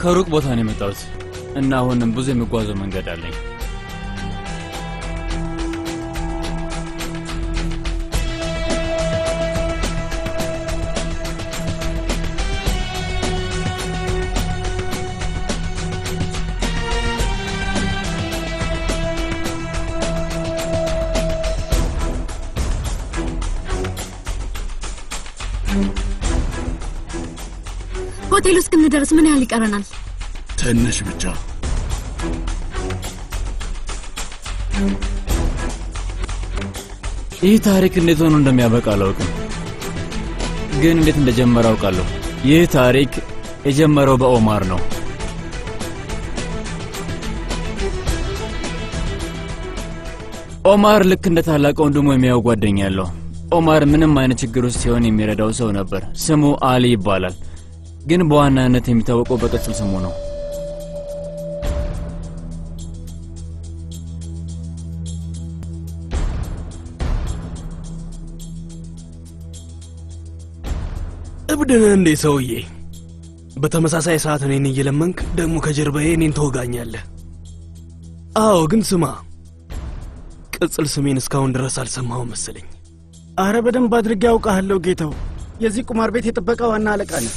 ከሩቅ ቦታ ነው የመጣሁት እና አሁንም ብዙ የሚጓዘው መንገድ አለኝ። ሆቴል ውስጥ እንደርስ ምን ያህል ይቀረናል? ትንሽ ብቻ። ይህ ታሪክ እንዴት ሆኖ እንደሚያበቃ አላውቅም፣ ግን እንዴት እንደጀመረ አውቃለሁ። ይህ ታሪክ የጀመረው በኦማር ነው። ኦማር ልክ እንደ ታላቅ ወንድሙ የሚያው ጓደኛ ያለው። ኦማር ምንም አይነት ችግር ውስጥ ሲሆን የሚረዳው ሰው ነበር። ስሙ አሊ ይባላል፣ ግን በዋናነት የሚታወቀው በቅጽል ስሙ ነው። እብድነ እንዴ ሰውዬ! በተመሳሳይ ሰዓት እኔን እየለመንክ ደግሞ ከጀርባዬ እኔን ተወጋኛለህ። አዎ፣ ግን ስማ፣ ቅጽል ስሜን እስካሁን ድረስ አልሰማው መሰለኝ። አረ በደንብ አድርጌ ያውቃለሁ ጌታው። የዚህ ቁማር ቤት የጥበቃ ዋና አለቃ ነህ።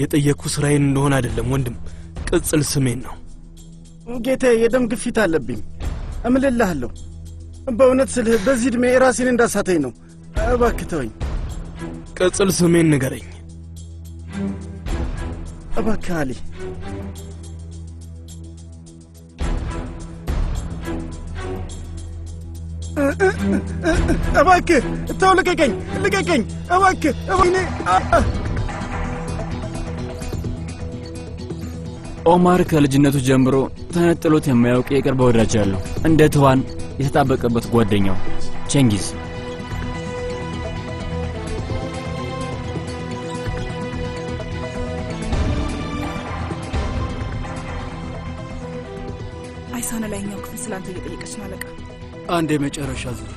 የጠየቅኩ ስራዬን እንደሆነ አይደለም ወንድም፣ ቅጽል ስሜን ነው። ጌታዬ፣ የደም ግፊት አለብኝ። እምልልሃለሁ፣ በእውነት ስልህ በዚህ ዕድሜ ራሴን እንዳሳተኝ ነው። እባክህ ተወኝ። ቅጽል ስሜን ንገረኝ እባክህ አሊ። እባክህ ተው፣ ልቀቀኝ፣ ልቀቀኝ እባክህ። ኦማር ከልጅነቱ ጀምሮ ተነጥሎት የማያውቅ የቅርብ ወዳጅ አለው፣ እንደ ትዋን የተጣበቀበት ጓደኛው ቼንጊዝ። አይሳነ ላይኛው ክፍል ስላንተ እየጠየቀች ነው አለቃ። አንድ የመጨረሻ ዙር።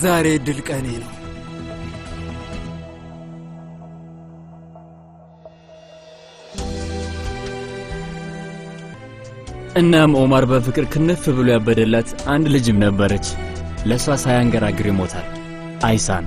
ዛሬ ድል ቀኔ ነው። እናም ኦማር በፍቅር ክንፍ ብሎ ያበደላት አንድ ልጅም ነበረች። ለሷ ሳያንገራግር ይሞታል፣ አይሳን።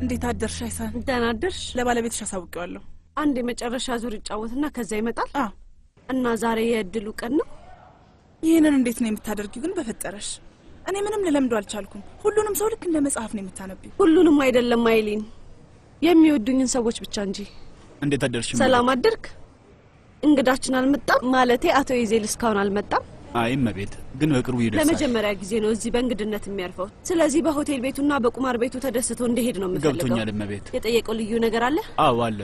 እንዴት አደርሽ አይሳን? ደህና አደርሽ? ለባለቤትሽ አሳውቀዋለሁ። አንድ የመጨረሻ ዙር ይጫወትና ከዛ ይመጣል። እና ዛሬ የእድሉ ቀን ነው። ይሄንን እንዴት ነው የምታደርጊው ግን? በፈጠረሽ እኔ ምንም ልለምዶ አልቻልኩም። ሁሉንም ሰው ልክ እንደ መጽሐፍ ነው የምታነቢው። ሁሉንም አይደለም አይሊን፣ የሚወዱኝን ሰዎች ብቻ እንጂ። እንዴት አደርሽ? ሰላም አደርክ? እንግዳችን አልመጣም? ማለቴ አቶ ይዜል እስካሁን አልመጣም? አይ እመቤት፣ ግን በቅርቡ ይደርሳል። ለመጀመሪያ ጊዜ ነው እዚህ በእንግድነት የሚያርፈው። ስለዚህ በሆቴል ቤቱና በቁማር ቤቱ ተደስቶ እንደሄድ ነው የምፈልገው። ገብቶኛል እመቤት። የጠየቀው ልዩ ነገር አለ? አዎ አለ።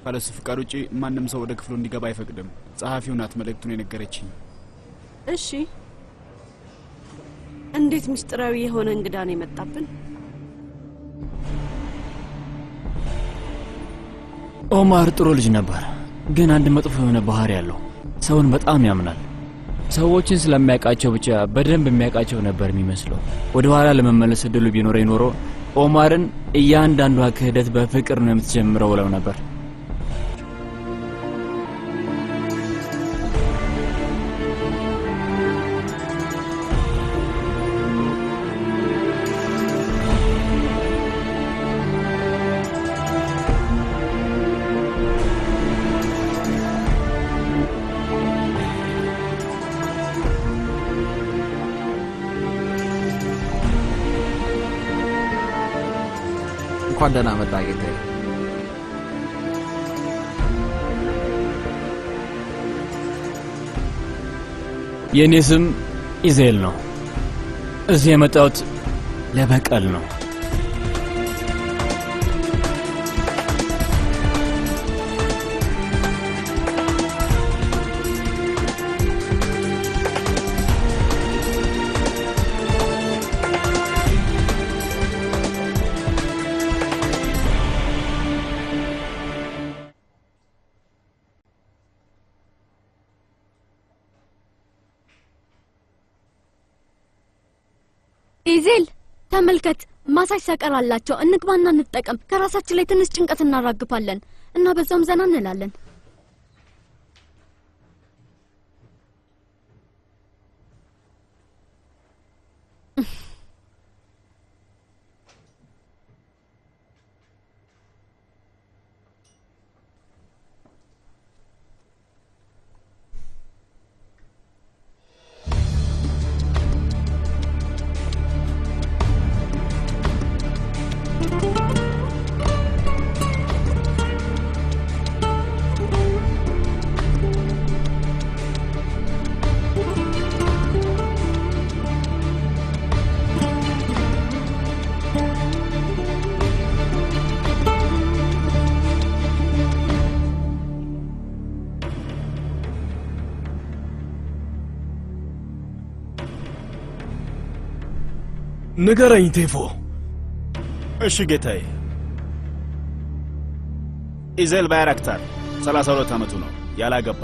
ካለሱ ፍቃድ ውጪ ማንም ሰው ወደ ክፍሉ እንዲገባ አይፈቅድም። ጸሐፊው ናት መልእክቱን የነገረችኝ። እሺ፣ እንዴት ምስጢራዊ የሆነ እንግዳ ነው የመጣብን? ኦማር ጥሩ ልጅ ነበር፣ ግን አንድ መጥፎ የሆነ ባህሪ ያለው። ሰውን በጣም ያምናል። ሰዎችን ስለሚያውቃቸው ብቻ በደንብ የሚያውቃቸው ነበር የሚመስለው። ወደ ኋላ ለመመለስ እድሉ ቢኖረኝ ኖሮ ኦማርን እያንዳንዷ ክህደት በፍቅር ነው የምትጀምረው ብለው ነበር። እንኳን ደህና መጣ ጌታዬ። የኔ ስም ኢዜል ነው። እዚህ የመጣሁት ለበቀል ነው። ኢዜል ተመልከት፣ ማሳጅ ሰቀራላቸው። እንግባና እንጠቀም። ከራሳችን ላይ ትንሽ ጭንቀት እናራግፋለን እና በዛም ዘና እንላለን። ንገረኝ ቴፎ። እሺ ጌታዬ። ኢዜል ባይራክታር 32 ዓመቱ ነው። ያላገባ፣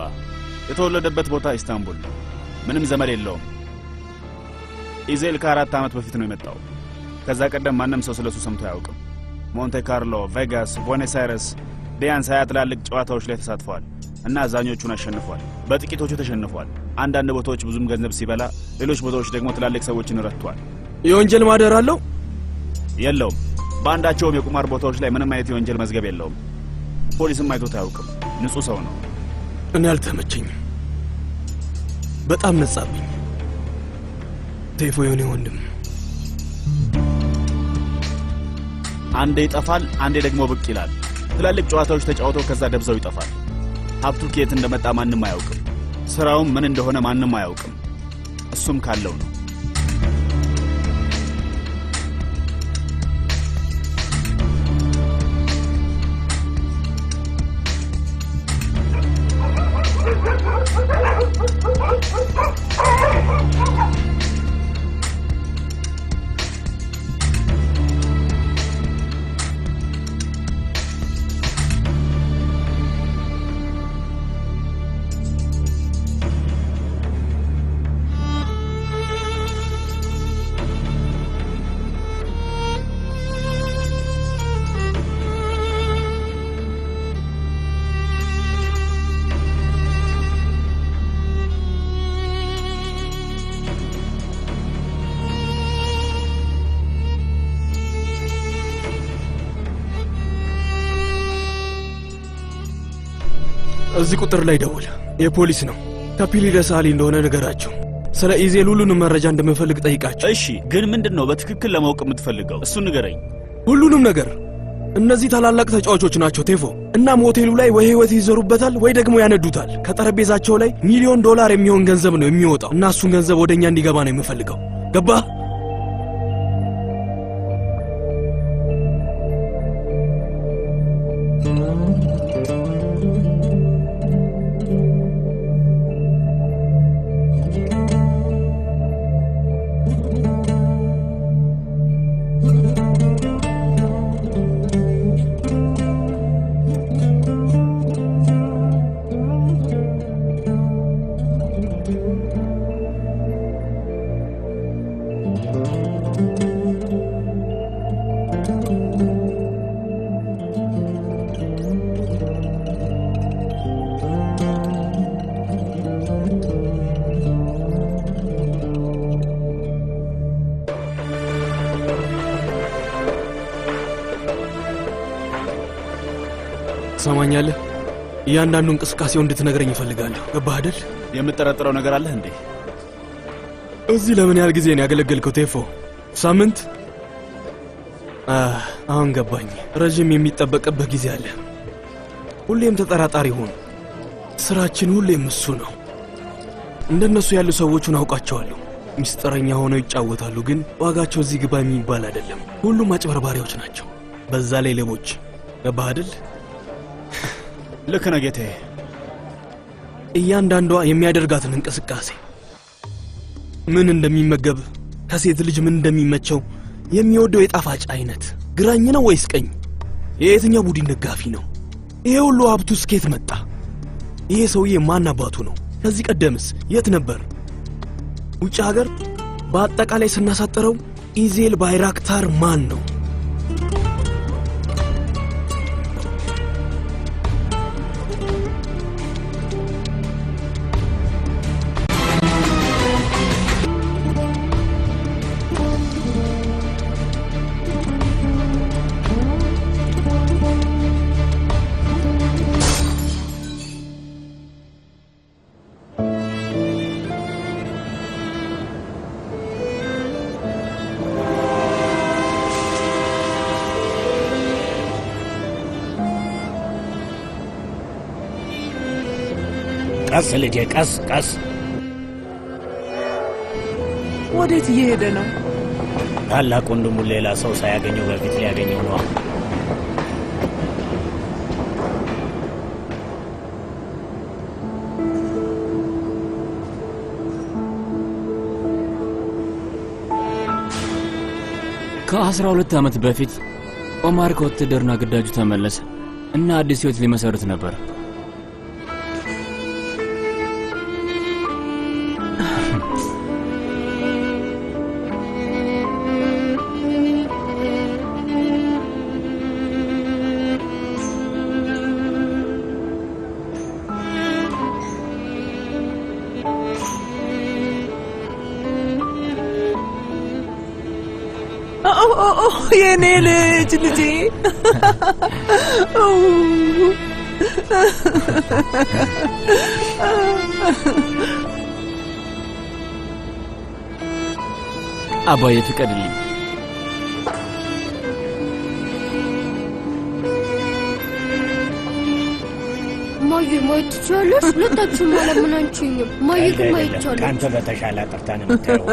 የተወለደበት ቦታ ኢስታንቡል ነው። ምንም ዘመድ የለውም። ኢዜል ከ4 ዓመት በፊት ነው የመጣው። ከዛ ቀደም ማንም ሰው ስለሱ ሰምቶ አያውቅም። ሞንቴ ካርሎ፣ ቬጋስ፣ ቡዌኖስ አይረስ፣ ቢያንስ 20 ትላልቅ ጨዋታዎች ላይ ተሳትፏል እና አብዛኞቹን አሸንፏል። በጥቂቶቹ ተሸንፏል። አንዳንድ ቦታዎች ብዙም ገንዘብ ሲበላ፣ ሌሎች ቦታዎች ደግሞ ትላልቅ ሰዎችን ረድቷል። የወንጀል ማደር አለው? የለውም። በአንዳቸውም የቁማር ቦታዎች ላይ ምንም አይነት የወንጀል መዝገብ የለውም። ፖሊስም አይቶት አያውቅም። ንጹህ ሰው ነው። እኔ አልተመቸኝም። በጣም ነጻብኝ። ቴፎ የኔ ወንድም አንዴ ይጠፋል፣ አንዴ ደግሞ ብቅ ይላል። ትላልቅ ጨዋታዎች ተጫውቶ ከዛ ደብዘው ይጠፋል። ሀብቱ ከየት እንደመጣ ማንም አያውቅም። ስራውም ምን እንደሆነ ማንም አያውቅም። እሱም ካለው ነው። እዚህ ቁጥር ላይ ደውል። የፖሊስ ነው። ከፒሊደስ አሊ እንደሆነ ነገራቸው። ስለ ኢዜል ሁሉንም መረጃ እንደምፈልግ ጠይቃቸው። እሺ፣ ግን ምንድነው በትክክል ለማወቅ የምትፈልገው? እሱን ንገረኝ። ሁሉንም ነገር። እነዚህ ታላላቅ ተጫዋቾች ናቸው ቴፎ። እናም ሆቴሉ ላይ ወይ ህይወት ይዘሩበታል ወይ ደግሞ ያነዱታል። ከጠረጴዛቸው ላይ $1,000,000 የሚሆን ገንዘብ ነው የሚወጣው እና እሱን ገንዘብ ወደኛ እንዲገባ ነው የምፈልገው። ገባህ? ሰማኛለህ? እያንዳንዱ እንቅስቃሴው እንድትነግረኝ እፈልጋለሁ። ገባህ አይደል? የምትጠረጥረው ነገር አለህ እንዴ? እዚህ ለምን ያህል ጊዜ ነው ያገለገልከው ቴፎ? ሳምንት? አሁን ገባኝ። ረጅም የሚጠበቅበት ጊዜ አለ። ሁሌም ተጠራጣሪ ሁን። ስራችን ሁሌም እሱ ነው። እንደነሱ ያሉ ሰዎችን አውቃቸዋለሁ። ሚስጥረኛ ሆነው ይጫወታሉ፣ ግን ዋጋቸው እዚህ ግባ የሚባል አይደለም። ሁሉም አጭበርባሪዎች ናቸው፣ በዛ ላይ ሌቦች። ገባህ አይደል? ልክ ነህ ጌታዬ። እያንዳንዷ የሚያደርጋትን እንቅስቃሴ፣ ምን እንደሚመገብ፣ ከሴት ልጅ ምን እንደሚመቸው፣ የሚወደው የጣፋጭ አይነት፣ ግራኝ ነው ወይስ ቀኝ፣ የየትኛው ቡድን ደጋፊ ነው፣ ይሄ ሁሉ ሀብቱ ስኬት መጣ? ይሄ ሰውዬ ማን አባቱ ነው? ከዚህ ቀደምስ የት ነበር? ውጭ ሀገር? በአጠቃላይ ስናሳጥረው ኢዜል ባይራክታር ማን ነው? ቀስ ልጄ፣ ቀስ ቀስ። ወዴት እየሄደ ነው? ታላቅ ወንድሙን ሌላ ሰው ሳያገኘው በፊት ሊያገኘው ነው። ከ12 ዓመት በፊት ኦማር ከውትድርና ግዳጁ ተመለሰ እና አዲስ ሕይወት ሊመሰርት ነበር። የኔ ልጅ ልጄ አባዬ ፍቀድልኝ። ማየ ማየት ትችላለሽ? ሁለታችሁም ማለምን አንችኝም። ማየ ግን ማየት ትችላለች። ከአንተ በተሻለ አጥርታን የምታየው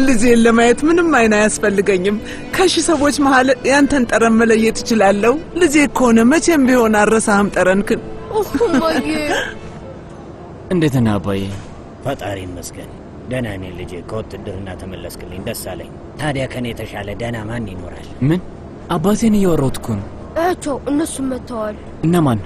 ልጄን ለማየት ምንም አይን አያስፈልገኝም። ከሺህ ሰዎች መሀል ያንተን ጠረን መለየት እችላለሁ። ልጄ ከሆነ መቼም ቢሆን አረሳህም ጠረንክን። ማየ እንዴት ነህ አባዬ? ፈጣሪ ይመስገን ደህና ነኝ ልጄ። ከውትድርና ተመለስክልኝ፣ ደስ አለኝ። ታዲያ ከኔ የተሻለ ደህና ማን ይኖራል? ምን? አባቴን እያወራሁት እኮ ነው። እያቸው እነሱም መጥተዋል። እነማን?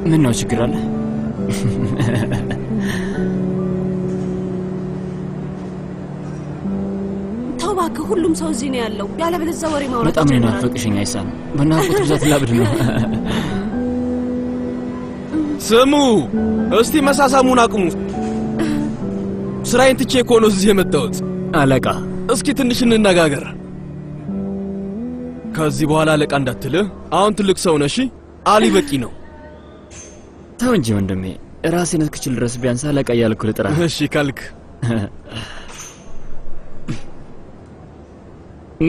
ምን ነው ችግር አለ? ተው እባክህ፣ ሁሉም ሰው እዚህ ነው ያለው። ያለበለዚያ ወሬ ማውራት በጣም ነው ናፈቅሽኝ አይሳን። በናፍቆት ብዛት ላብድ ነው። ስሙ እስቲ መሳሳሙን አቅሙ። ስራዬን ትቼ እኮ ነው እዚህ የመጣሁት። አለቃ እስኪ ትንሽ እንነጋገር። ከዚህ በኋላ አለቃ እንዳትልህ። አሁን ትልቅ ሰው ነሽ። አሊ በቂ ነው። ተው እንጂ ወንድሜ፣ ራሴን እስክችል ድረስ ቢያንስ አለቃ እያልኩ ልጥራ። እሺ ካልክ።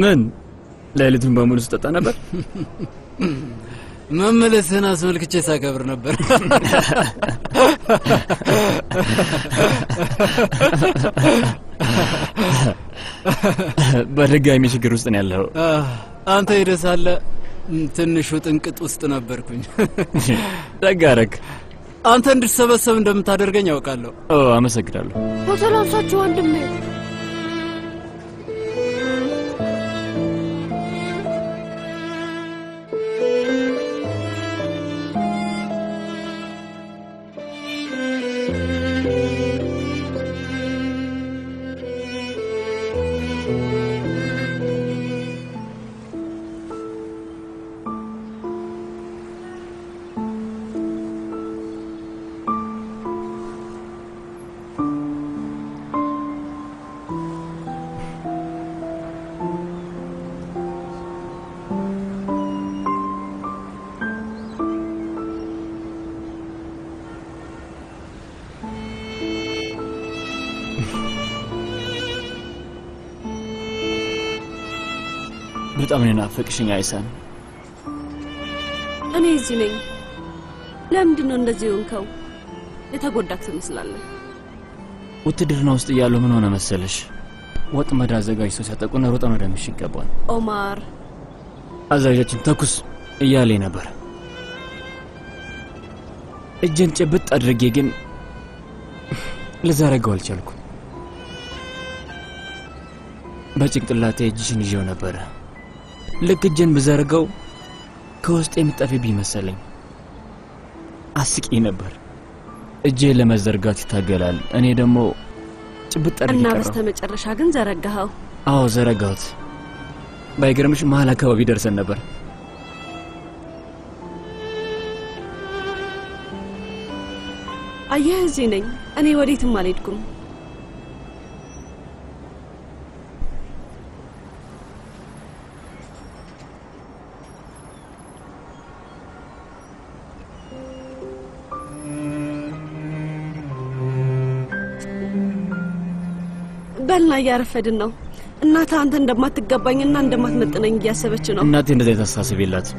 ምን ሌሊቱን በሙሉ ስጠጣ ነበር? መመለስህን አስመልክቼ ሳከብር ነበር። በድጋሚ ችግር ውስጥ ነው ያለው። አንተ ሄደህ ሳለ ትንሹ ጥንቅጥ ውስጥ ነበርኩኝ። ደግ አደረግ። አንተ እንድትሰበሰብ እንደምታደርገኝ ያውቃለሁ። አመሰግናለሁ። በሰላምሳችሁ ወንድሜ። በጣም ነው ናፈቅሽኝ አይሳን። እኔ እዚህ ነኝ። ለምንድን ነው እንደዚህ ሆንከው? የተጎዳክ ትመስላለህ። ውትድርና ውስጥ እያለሁ ምን ሆነ መሰለሽ? ወጥመድ አዘጋጅተው ሲያጠቁን ሮጠን ወደ ምሽግ ገባን። ኦማር አዛዣችን ተኩስ እያለኝ ነበር። እጄን ጭብጥ አድርጌ ግን ልዘረጋው አልቻልኩም። በጭንቅላቴ እጅሽን ይዤው ነበረ። ልክ እጄን ብዘረጋው ከውስጥ የምጠፊብኝ መሰለኝ። አስቂኝ ነበር። እጄ ለመዘርጋት ይታገላል፣ እኔ ደግሞ ጭብጥ አድርጌ እና በስተመጨረሻ ግን ዘረጋኸው? አዎ ዘረጋሁት። ባይገርምሽ መሀል አካባቢ ደርሰን ነበር። አየህ እዚህ ነኝ። እኔ ወዴትም አልሄድኩም። በልና እያረፈድን ነው። እናት አንተ እንደማትገባኝና እንደማትመጥነኝ እያሰበች ነው። እናቴ እንደዛ የታሳስብ የላት።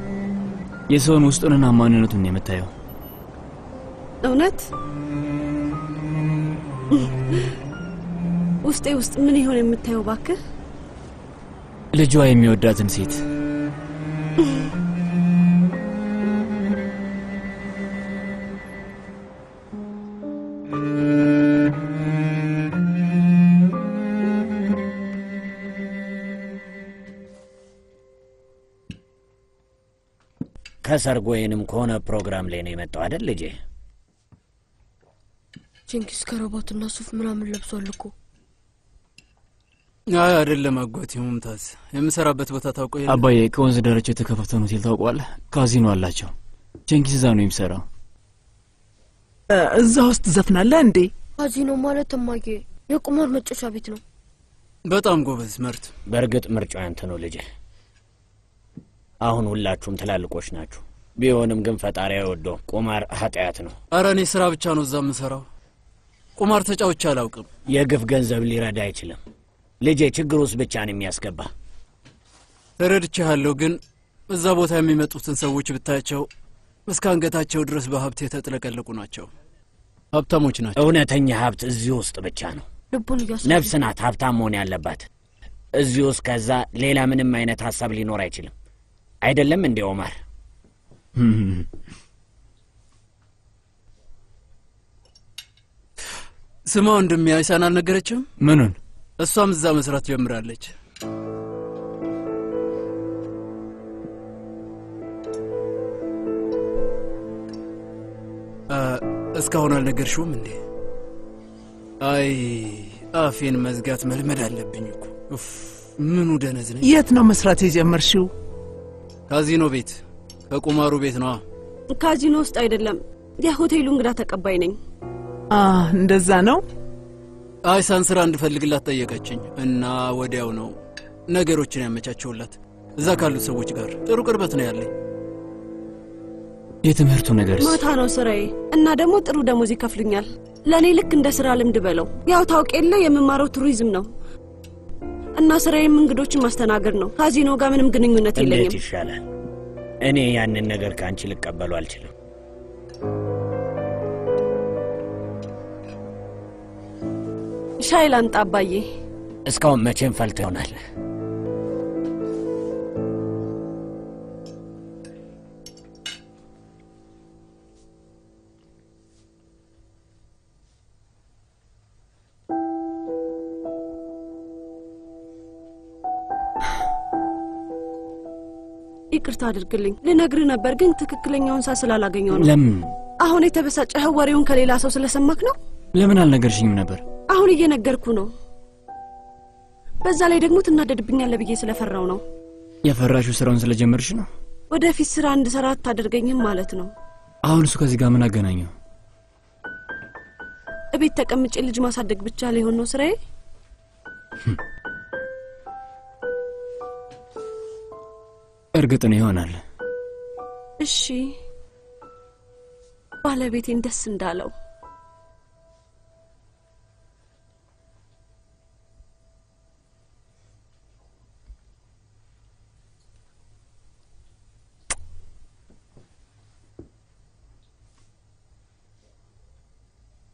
የሰውን ውስጡንና ማንነቱን ነው የምታየው። እውነት ውስጥ ምን ይሆን የምታየው? ባክህ ልጇ የሚወዳትን ሴት። ከሰርግ ወይንም ከሆነ ፕሮግራም ላይ ነው የመጣው አይደል ልጄ? ቼንኪስ ከረባትና ሱፍ ምናምን ለብሷል እኮ። አይ አይደለም አጎቴ ሙምታዝ፣ የምሰራበት ቦታ ታውቀው የለ? አባዬ ከወንዝ ዳርቻ የተከፈተውን ሆቴል ታውቀዋለህ? ካዚኖ አላቸው። ቼንኪስ እዛ ነው የሚሰራው። እዛ ውስጥ ዘፍናለህ እንዴ? ካዚኖ ማለት እማዬ የቁማር መጫወቻ ቤት ነው። በጣም ጎበዝ ምርጥ። በእርግጥ ምርጫው ያንተ ነው ልጄ። አሁን ሁላችሁም ትላልቆች ናችሁ። ቢሆንም ግን ፈጣሪ አይወደውም። ቁማር ኃጢአት ነው። ኧረ እኔ ስራ ብቻ ነው እዛ የምሰራው። ቁማር ተጫውቼ አላውቅም። የግፍ ገንዘብ ሊረዳ አይችልም ልጄ። ችግር ውስጥ ብቻ ነው የሚያስገባ። ተረድቼሃለሁ፣ ግን እዛ ቦታ የሚመጡትን ሰዎች ብታያቸው እስከ አንገታቸው ድረስ በሀብት የተጥለቀለቁ ናቸው። ሀብታሞች ናቸው። እውነተኛ ሀብት እዚህ ውስጥ ብቻ ነው። ልቡን እያሰበ ነፍስ ናት ሀብታም መሆን ያለባት እዚህ ውስጥ። ከዛ ሌላ ምንም አይነት ሀሳብ ሊኖር አይችልም። አይደለም እንዴ ኦማር? ስማ ወንድሜ፣ አይሳን አልነገረችም? ምኑን? እሷም እዛ መስራት ጀምራለች። እስካሁን አልነገርሽውም እንዴ? አይ አፌን መዝጋት መልመድ አለብኝ እኮ። ምኑ ደነዝ ነኝ። የት ነው መስራት የጀመርሽው? ካዚኖ ቤት፣ ከቁማሩ ቤት ነው። ካዚኖ ውስጥ አይደለም፣ የሆቴሉ እንግዳ ተቀባይ ነኝ። እንደዛ ነው። አይሳን ስራ እንድፈልግላት ጠየቀችኝ እና ወዲያው ነው ነገሮችን ያመቻቸውላት። እዛ ካሉት ሰዎች ጋር ጥሩ ቅርበት ነው ያለኝ። የትምህርቱ ነገርስ? ማታ ነው ስራዬ እና ደግሞ ጥሩ ደሞዝ ይከፍሉኛል። ለእኔ ልክ እንደ ስራ ልምድ በለው። ያው ታውቅ የለ የምማረው ቱሪዝም ነው እና ስራዬም እንግዶችን ማስተናገድ ነው። ካዚኖ ጋር ምንም ግንኙነት የለኝም። እንዴት ይሻላል? እኔ ያንን ነገር ከአንቺ ልቀበሉ አልችልም። ሻይ ላምጣ አባዬ? እስካሁን መቼም ፈልቶ ይሆናል። ይቅርታ አድርግልኝ። ልነግርህ ነበር ግን ትክክለኛውን ሰዓት ስላላገኘው ነው። ለምን? አሁን የተበሳጨኸው ወሬውን ከሌላ ሰው ስለሰማክ ነው? ለምን አልነገርሽኝም ነበር? አሁን እየነገርኩ ነው። በዛ ላይ ደግሞ ትናደድብኛለህ ብዬ ስለፈራው ነው። የፈራሽው ስራውን ስለጀመርሽ ነው? ወደፊት ስራ እንድሰራ አታደርገኝም ማለት ነው? አሁን እሱ ከዚህ ጋር ምን አገናኘው? እቤት ተቀምጬ ልጅ ማሳደግ ብቻ ሊሆን ነው ስራዬ? እርግጥ ነው ይሆናል። እሺ ባለቤቴን ደስ እንዳለው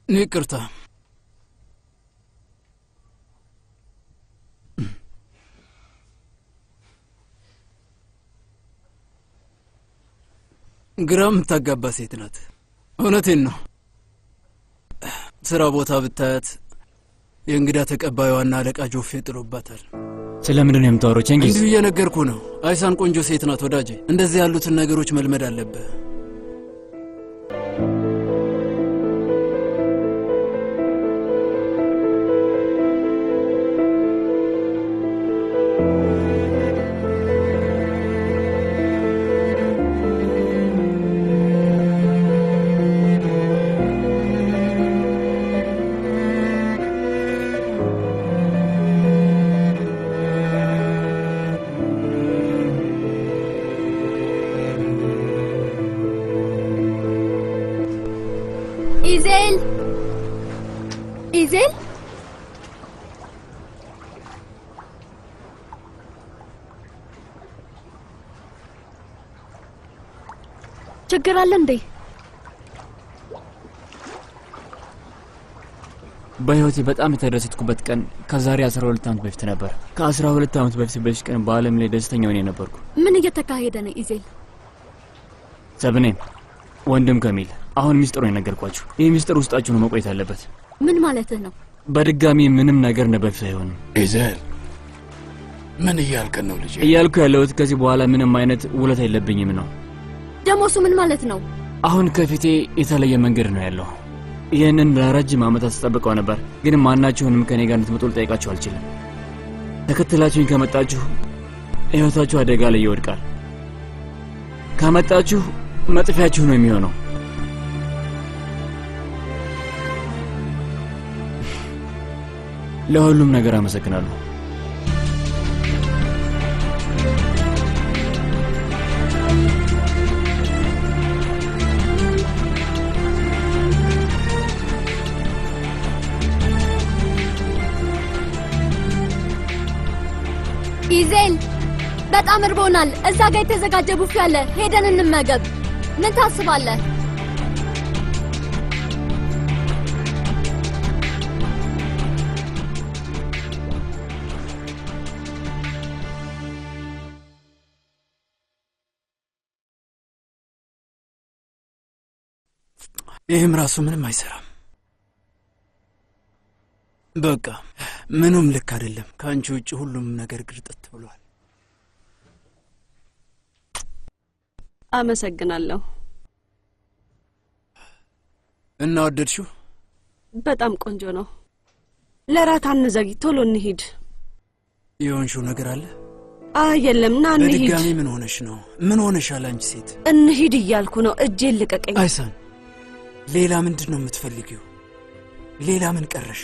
ይቅርታ። ግራም ታጋባ ሴት ናት። እውነቴን ነው። ስራ ቦታ ብታያት የእንግዳ ተቀባዩዋና አለቃ ጆፌ ጥሎባታል። ስለምንድን ነው የምታወራው ቼንጊዝ? እንዲሁ እየነገርኩ ነው። አይሳን ቆንጆ ሴት ናት ወዳጄ። እንደዚህ ያሉትን ነገሮች መልመድ አለብህ። ኢዜል ችግር አለ እንዴ? በህይወቴ በጣም የተደሰትኩበት ቀን ከዛሬ 12 ዓመት በፊት ነበር። ከ12 ዓመት በፊት ቀን በዓለም ላይ ደስተኛ ሆኜ ነበርኩ። ምን እየተካሄደ ነው ኢዜል? ሰብኔም ወንድም ከሚል አሁን ሚስጥሩን የነገርኳችሁ። ይህ ሚስጥር ውስጣችሁ ነው መቆየት አለበት። ምን ማለትህ ነው? በድጋሚ ምንም ነገር በፊት አይሆንም። ኢዜል ምን እያልከን ነው ልጄ? እያልኩ ያለሁት ከዚህ በኋላ ምንም አይነት ውለታ የለብኝም ነው። ደግሞ እሱ ምን ማለት ነው? አሁን ከፊቴ የተለየ መንገድ ነው ያለው። ይህንን ለረጅም ዓመታት ተጠብቀው ነበር፣ ግን ማናችሁንም ከኔ ጋር እንድትመጡ ልጠይቃችሁ አልችልም። ተከትላችሁኝ ከመጣችሁ ሕይወታችሁ አደጋ ላይ ይወድቃል። ከመጣችሁ መጥፊያችሁ ነው የሚሆነው። ለሁሉም ነገር አመሰግናለሁ። ኢዜል በጣም እርቦናል። እዛ ጋር የተዘጋጀ ቡፌ አለ፣ ሄደን እንመገብ። ምን ታስባለህ? ይህም ራሱ ምንም አይሰራም። በቃ ምኑም ልክ አይደለም። ከአንቺ ውጭ ሁሉም ነገር ግርጥት ብሏል። አመሰግናለሁ። እና ወደድሽው? በጣም ቆንጆ ነው። ለራት አንዘግይ፣ ቶሎ እንሂድ። የሆንሽው ነገር አለ? የለም፣ ና እንሂድ። በድጋሚ ምን ሆነሽ ነው? ምን ሆነሻል አንቺ ሴት? እንሂድ እያልኩ ነው። እጄን ልቀቀኝ። አይሳን፣ ሌላ ምንድን ነው የምትፈልጊው? ሌላ ምን ቀረሽ?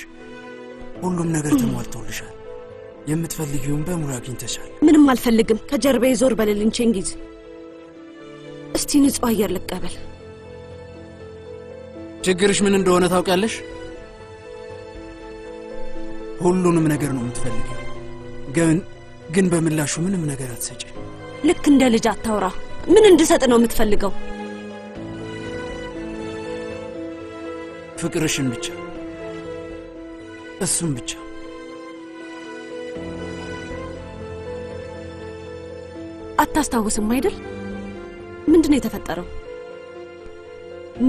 ሁሉም ነገር ተሟልቶልሻል። የምትፈልጊውን በሙሉ አግኝተሻል። ምንም አልፈልግም። ከጀርባዬ ዞር በልልኝ ቼንጊዝ። እስቲ ንጹህ አየር ልቀበል። ችግርሽ ምን እንደሆነ ታውቂያለሽ? ሁሉንም ነገር ነው የምትፈልጊው፣ ግን በምላሹ ምንም ነገር አትሰጪ። ልክ እንደ ልጅ አታውራ። ምን እንድሰጥ ነው የምትፈልገው? ፍቅርሽን ብቻ፣ እሱም ብቻ። አታስታውስም አይደል? ምንድን ነው የተፈጠረው?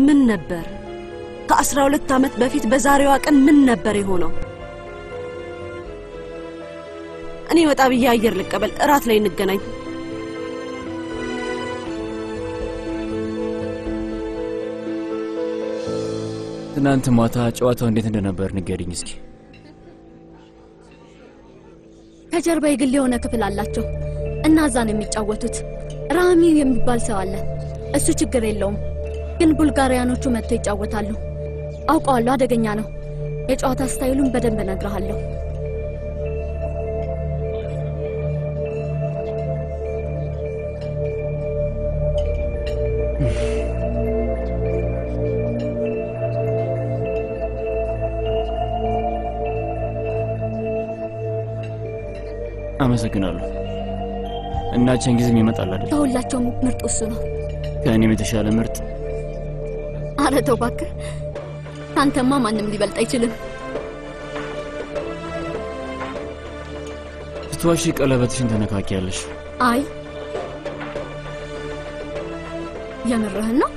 ምን ነበር? ከ12 ዓመት በፊት በዛሬዋ ቀን ምን ነበር የሆነው? እኔ ወጣ ብዬ አየር ልቀበል። እራት ላይ እንገናኝ። ትናንት ማታ ጨዋታው እንዴት እንደነበር ንገሪኝ እስኪ። ከጀርባ የግል የሆነ ክፍል አላቸው እና እዛ ነው የሚጫወቱት። ራሚ የሚባል ሰው አለ። እሱ ችግር የለውም፣ ግን ቡልጋሪያኖቹ መጥተው ይጫወታሉ። አውቀዋለሁ፣ አደገኛ ነው። የጨዋታ ስታይሉን በደንብ እነግርሃለሁ። አመሰግናለሁ። እና ቸንጊዝም ይመጣል አይደል? ከሁላቸውም ምርጥ እሱ ነው። ከእኔም የተሻለ ምርጥ። ኧረ ተው እባክህ፣ ካንተማ ማንም ሊበልጥ አይችልም። ስትዋሺ ቀለበትሽን ተነካኪያለሽ። አይ የምርህን ነው?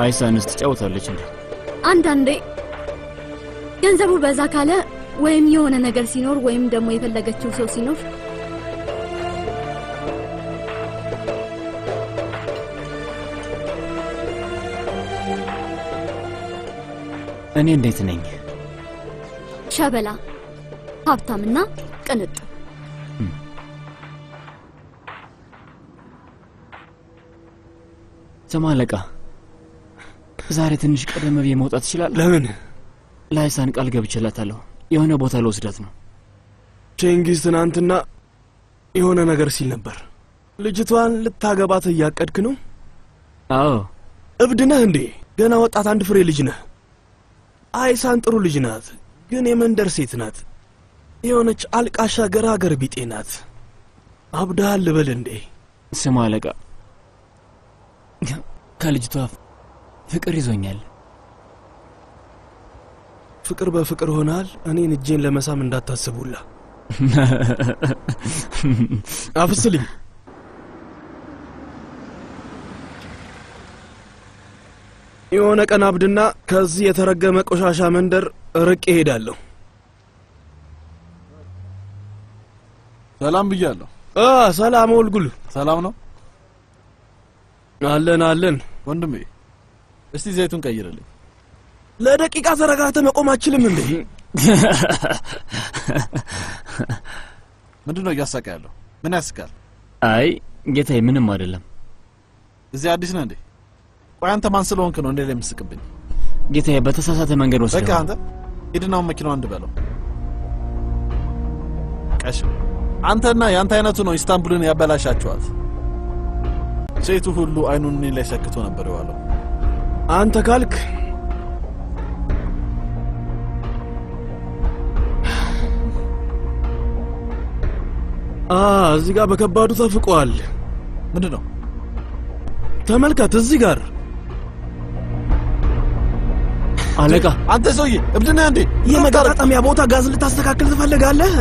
አይሳንስ ትጫወታለች እንዴ? አንዳንዴ ገንዘቡ በዛ ካለ ወይም የሆነ ነገር ሲኖር ወይም ደግሞ የፈለገችው ሰው ሲኖር እኔ እንዴት ነኝ? ሸበላ፣ ሀብታምና ቅንጡ። ስማ አለቃ፣ ዛሬ ትንሽ ቀደም ብዬ መውጣት ይችላል? ለምን? ላይሳን ቃል ገብቼላታለሁ። የሆነ ቦታ ልወስዳት ነው። ቼንጊዝ ትናንትና የሆነ ነገር ሲል ነበር። ልጅቷን ልታገባት እያቀድክ ነው? አዎ። እብድ ነህ እንዴ? ገና ወጣት አንድ ፍሬ ልጅ ነህ። አይሳን ጥሩ ልጅ ናት፣ ግን የመንደር ሴት ናት። የሆነች አልቃሻ ገራገር ቢጤ ናት። አብዳሃል ልበል እንዴ? ስማ አለቃ፣ ከልጅቷ ፍቅር ይዞኛል። ፍቅር በፍቅር ሆናል። እኔን እጄን ለመሳም እንዳታስቡላ። አፍስልኝ። የሆነ ቀን አብድና ከዚህ የተረገመ ቆሻሻ መንደር ርቄ እሄዳለሁ። ሰላም ብያለሁ። ሰላም ወልጉል። ሰላም ነው? አለን አለን። ወንድሜ እስቲ ዘይቱን ቀይርልኝ። ለደቂቃ ተረጋግተህ መቆም አትችልም እንዴ? ምንድነው እያሳቀ ያለው? ምን ያስቃል? አይ ጌታዬ፣ ምንም አይደለም። እዚህ አዲስ ነህ እንዴ? ቆይ አንተ ማን ስለሆንክ ነው እንዴ ለምስቅብኝ? ጌታዬ፣ በተሳሳተ መንገድ ወስደው። በቃ አንተ ሂድናው መኪናው አንድ በለው። ቀሽ አንተና ያንተ አይነቱ ነው ኢስታንቡልን ያበላሻችኋት። ሴቱ ሁሉ አይኑን እኔ ላይ ሰክቶ ነበር የዋለው። አንተ ካልክ እዚህ ጋር በከባዱ ተፍቋል። ምንድነው? ተመልከት፣ እዚህ ጋር አለቃ። አንተ ሰውዬ እብድ ነህ እንዴ? የመጋጠሚያ ቦታ ጋዝ ልታስተካክል ትፈልጋለህ?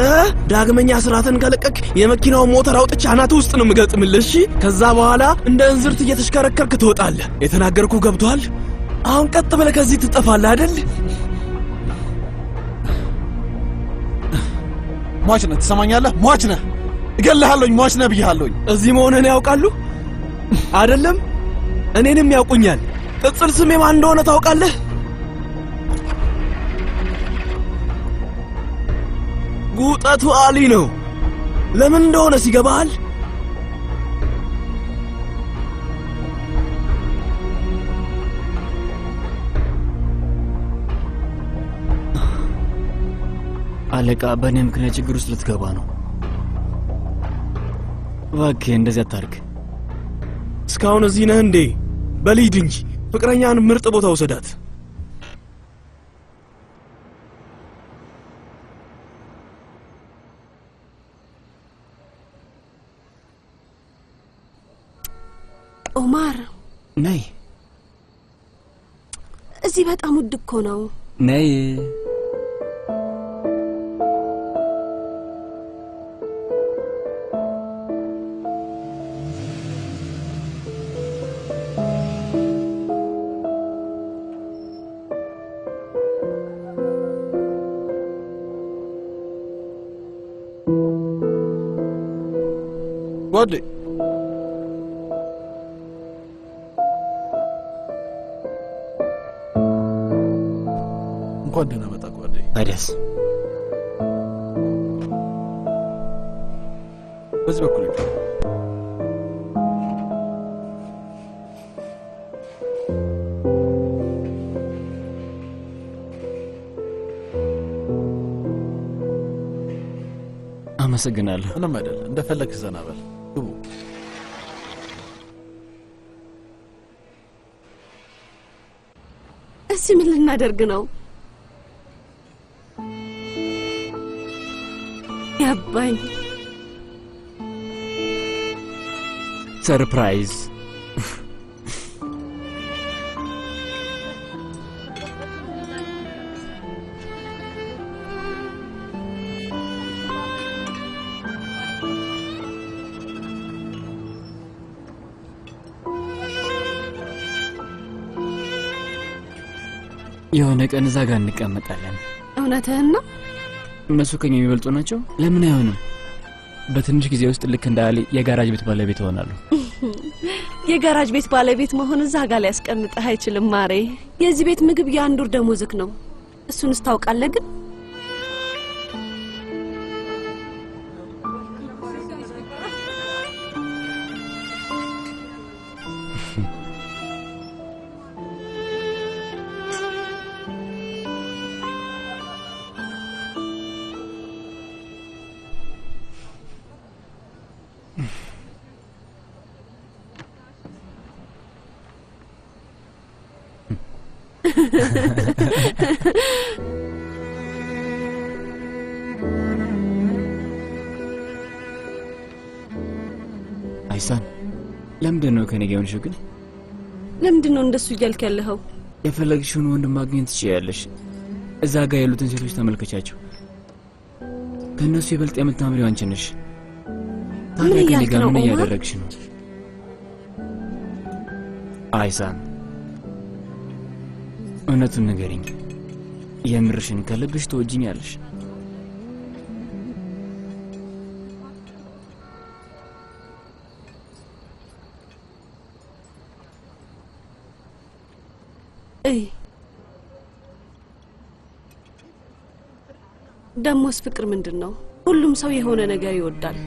ዳግመኛ ስርዓትን ከለቀቅ የመኪናውን ሞተር አውጥቼ አናትህ ውስጥ ነው የምገጥምልህ። እሺ? ከዛ በኋላ እንደ እንዝርት እየተሽከረከርክ ትወጣለህ። የተናገርኩ ገብቶሃል? አሁን ቀጥ ብለህ ከዚህ ትጠፋለህ አይደል? ሟች ነህ፣ ትሰማኛለህ? ሟች ነህ። እገልሃለሁኝ። ሟች ነህ ብዬሃለሁኝ። እዚህ መሆንህን ያውቃሉ አይደለም? እኔንም ያውቁኛል። ቅጽል ስሜ ማን እንደሆነ ታውቃለህ? ጉጠቱ አሊ ነው። ለምን እንደሆነ ሲገባሃል? አለቃ፣ በእኔ ምክንያት ችግር ውስጥ ልትገባ ነው። እባክህ እንደዚህ አታርግ። እስካሁን እዚህ ነህ እንዴ? በልሂድ እንጂ ፍቅረኛን ምርጥ ቦታ ውሰዳት። ኦማር ነይ። እዚህ በጣም ውድ እኮ ነው። ነይ። ጓዴ እንኳን ደህና መጣ ጓዴ። ታዲያስ በዚህ በኩል አመሰግናለሁ። ምንም አይደል። እንደፈለግህ ዘና በል። ግቡ። እዚህ ምን ልናደርግ ነው? ገባኝ። ሰርፕራይዝ። የሆነ ቀን እዛ ጋር እንቀመጣለን። እውነትህን ነው? እነሱ ከኛ የሚበልጡ ናቸው። ለምን አይሆንም? በትንሽ ጊዜ ውስጥ ልክ እንደ አሊ የጋራጅ ቤት ባለቤት ሆናለሁ። የጋራጅ ቤት ባለቤት መሆን እዛ ጋር ሊያስቀምጥህ አይችልም ማሬ። የዚህ ቤት ምግብ የአንድ ወር ደሞዝክ ነው። እሱንስ ታውቃለህ? ግን አይሳን ለምንድን ነው ከኔ ጋር የሆንሽው? ግን ለምንድን ነው እንደሱ እያልክ ያለኸው? የፈለግሽውን ወንድ ማግኘት ትችያለሽ። እዛ ጋር ያሉትን ሴቶች ተመልከቻቸው። ከእነሱ ይበልጥ የምታምሪው አንቺ ነሽ። ታዲያ ከኔ ጋር ምን እያደረግሽ ነው? አይሳን እውነቱን ንገሪኝ። የምርሽን ከልብሽ ትወጂኛለሽ? ደሞስ ፍቅር ምንድን ነው? ሁሉም ሰው የሆነ ነገር ይወዳል።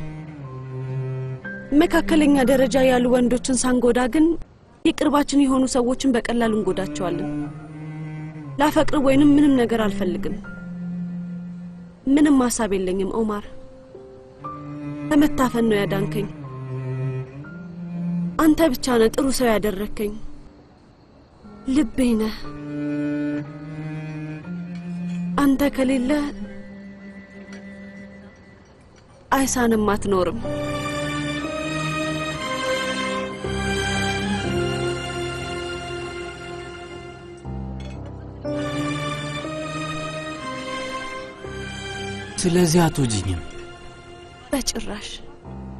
መካከለኛ ደረጃ ያሉ ወንዶችን ሳንጎዳ ግን የቅርባችን የሆኑ ሰዎችን በቀላሉ እንጎዳቸዋለን። ላፈቅር ወይንም ምንም ነገር አልፈልግም። ምንም ሐሳብ የለኝም ኦማር። ከመታፈን ነው ያዳንከኝ። አንተ ብቻ ነህ ጥሩ ሰው ያደረከኝ። ልቤ ነህ። አንተ ከሌለ አይሳንም አትኖርም። ስለዚህ አትወጂኝም? በጭራሽ።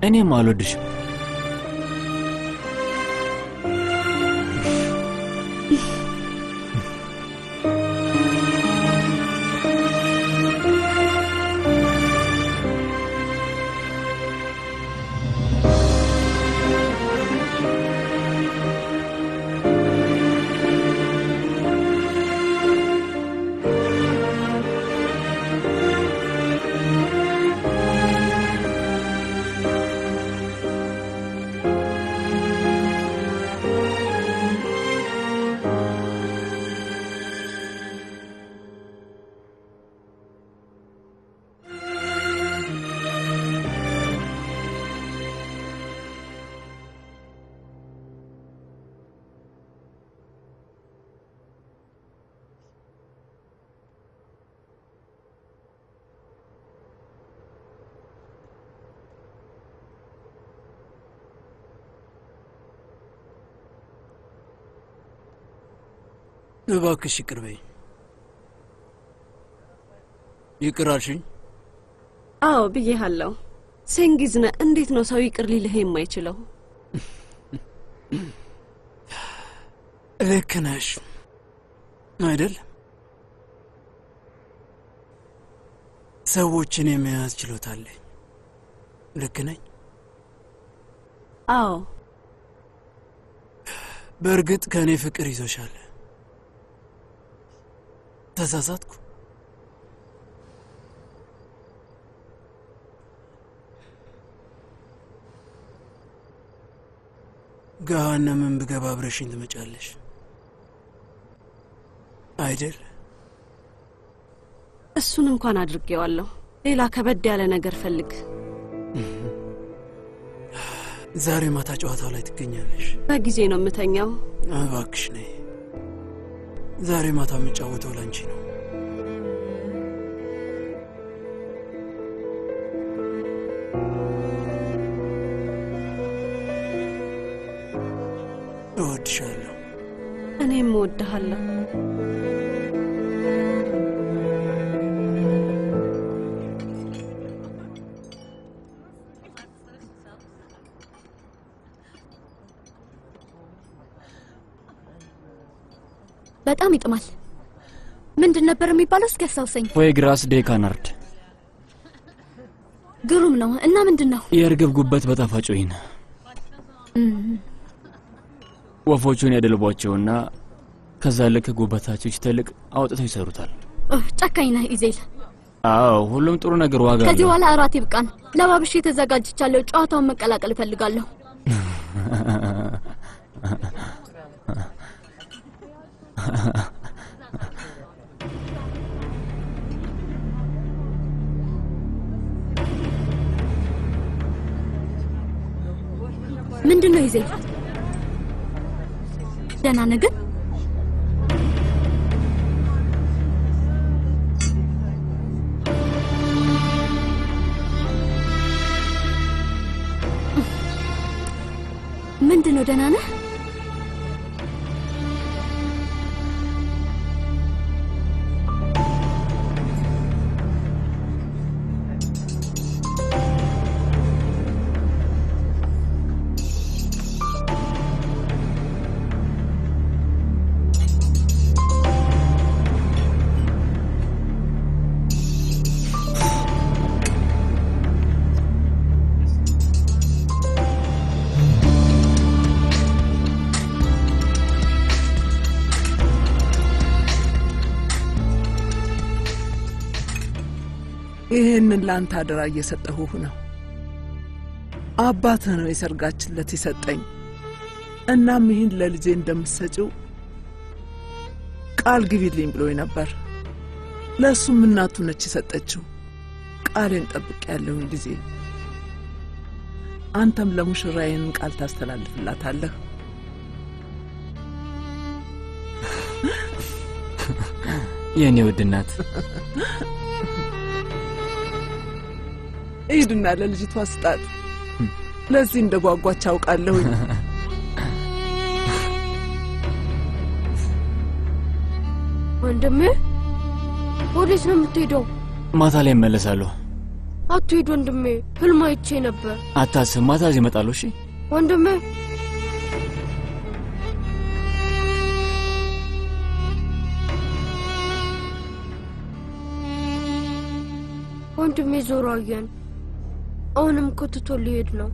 እኔም አልወድሽም። እባክሽ ይቅር በይ። ይቅር አልሽኝ? አዎ ብዬሃለሁ። ሴንጊዝ ነህ። እንዴት ነው ሰው ይቅር ሊልህ የማይችለው? ልክ ነሽ አይደል? ሰዎችን የመያዝ ችሎታ አለኝ። ልክ ነኝ? አዎ። በእርግጥ ከእኔ ፍቅር ይዞሻል። ተሳሳትኩ? ገሃነምን ብገባ አብረሽኝ ትመጫለሽ አይደል? እሱን እንኳን አድርጌዋለሁ። ሌላ ከበድ ያለ ነገር ፈልግ። ዛሬ ማታ ጨዋታው ላይ ትገኛለሽ። በጊዜ ነው የምተኛው። እባክሽ ነይ። ዛሬ ማታ የምጫወተው ላንቺ ነው። እወድሻለሁ። እኔም እወድሃለሁ። በጣም ይጥማል። ምንድን ነበር የሚባለው? እስኪ ያስታውሰኝ። ወይ ግራስ ዴካናርድ። ግሩም ነው። እና ምንድን ነው? የእርግብ ጉበት በጣፋጭ ወይን። ወፎቹን ያደልቧቸውና ከዛ ልክ ጉበታቸው ሲተልቅ አውጥተው ይሰሩታል። ጨካኝ ነህ ኢዜል። አዎ፣ ሁሉም ጥሩ ነገር ዋጋ አለው። ከዚህ በኋላ እራት ይብቃን። ለባብሼ ተዘጋጅቻለሁ። ጨዋታውን መቀላቀል እፈልጋለሁ። ምንድን ነው ኢዜል? ደህና ነህ ግን? ምንድን ነው? ደህና ነህ? ይህንን ለአንተ አደራ እየሰጠሁህ ነው። አባትህ ነው የሰርጋችለት የሰጠኝ። እናም ይህን ለልጄ እንደምትሰጪው ቃል ግቢልኝ ብሎኝ ነበር። ለእሱም እናቱ ነች የሰጠችው። ቃሌን ጠብቄያለሁኝ ልጄ። አንተም ለሙሽራዬን ቃል ታስተላልፍላታለህ። የኔ ውድ እናት፣ ሂድና ለልጅቷ ስጣት። ለዚህ እንደጓጓች አውቃለሁኝ። ወንድሜ ወዴት ነው የምትሄደው? ማታ ላይ እመለሳለሁ። አትሄድ ወንድሜ፣ ህልም አይቼ ነበር። አታስብ፣ ማታ እዚህ እመጣለሁ። እሺ ወንድሜ። ወንድሜ ዞሮ አየን። አሁንም እኮ ትቶ ሊሄድ ነው።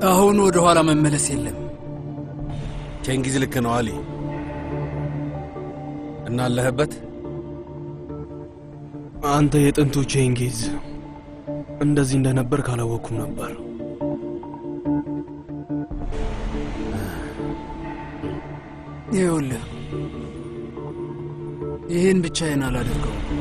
አሁን ወደ ኋላ መመለስ የለም። ቼንጊዝ ልክ ነው አሊ። እና አለህበት። አንተ የጥንቱ ቼንጊዝ እንደዚህ እንደነበር ካላወኩም ነበር። ይኸውልህ ይህን ብቻዬን አላደርገውም።